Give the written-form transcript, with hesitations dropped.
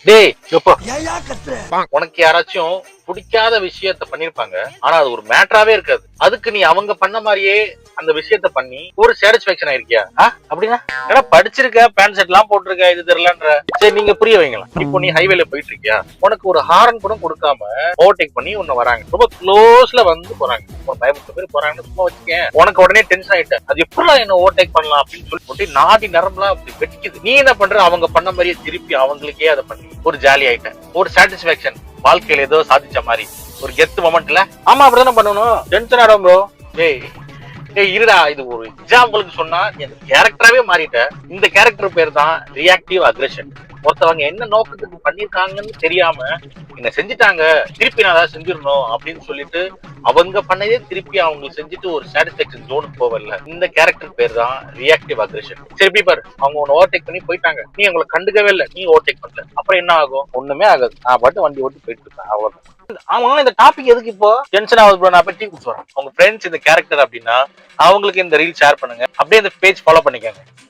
டேய் உனக்கு யாராச்சும் பிடிக்காத விஷயத்த பண்ணிருப்பாங்க, ஆனா அது ஒரு மேட்டராவே இருக்காது. அதுக்கு நீ அவங்க பண்ண மாதிரியே அந்த விஷயத்த பண்ணி ஒரு சாட்டிஸ்பேக்ஷன் ஆயிருக்கியா? அப்படின்னா ஏன்னா படிச்சிருக்க, பேண்ட் செட் எல்லாம் போட்டிருக்க, இது தெரியலன்ற. சரி நீங்க புரிய வைங்களா. இப்போ நீ ஹைவேல போயிட்டு இருக்கியா, உனக்கு ஒரு ஹாரன் கூட கொடுக்காம ஓவர்டேக் பண்ணி உன்ன வராங்க, ரொம்ப க்ளோஸ்ல வந்து போறாங்க, ஒரு 500 பேர் போறாங்கன்னு சும்மா வச்சுக்கேன். உனக்கு உடனே டென்ஷன் ஆயிட்ட, அது எப்படி என்ன ஓவர்டேக் பண்ணலாம் அப்படின்னு சொல்லி போட்டு நாடி நரம்புலாம் அப்படி வெட்டிக்குது. நீ என்ன பண்ற, அவங்க பண்ண மாதிரியே திருப்பி அவங்களுக்கே அதை பண்ணி ஒரு ஜாலி ஆயிட்ட, ஒரு சாட்டிஸ்பேக்ஷன், வாழ்க்கையில ஏதோ சாதிச்ச மாதிரி ஒரு கெத்து மொமெண்ட்ல. ஆமா அப்படிதானே பண்ணணும். டென்ஷன் ஆடும் ப்ரோ. ஏய் ஏய் இருடா, இது ஒரு எக்ஸாம்பிளுக்கு சொன்னா என் கேரக்டராவே மாறிட்ட. இந்த கேரக்டர் பேர் தான் ரியாக்டிவ் அக்ரெஷன். ஒருத்தவங்க என்ன நோக்கத்துக்கு பண்ணிருக்காங்கன்னு தெரியாம என்ன செஞ்சுட்டாங்க, திருப்பி நான் ஏதாவது செஞ்சிடணும் அப்படின்னு சொல்லிட்டு அவங்க பண்ணதே திருப்பி அவங்க செஞ்சுட்டு ஒரு சாட்டிஸ்பேக்ஷன் ஜோனுக்கு போவல, இந்த கேரக்டர் பேர் தான் ரியாக்டிவ் அக்ரெஷன். சரி பீப்பர், அவங்க உன்னை ஓவர்டேக் பண்ணி போயிட்டாங்க, நீ உங்களை கண்டுக்கவே இல்லை, நீ ஓவர்டேக் பண்ணல, அப்புறம் என்ன ஆகும்? ஒண்ணுமே ஆகாது. நான் பாட்டு வண்டி ஓட்டி போயிட்டு இருக்கேன், அவ்வளவுதான். ஆமா, இந்த டாபிக் எதுக்கு இப்போ டென்ஷன் ஆகுது ப்ரோ? நான் போய் டீ குடிச்சு வரேன். உங்க ஃப்ரெண்ட்ஸ் இந்த கேரக்டர் அப்படின்னா அவங்களுக்கு இந்த ரீல் ஷேர் பண்ணுங்க, அப்படியே இந்த பேஜ் ஃபாலோ பண்ணிக்கோங்க.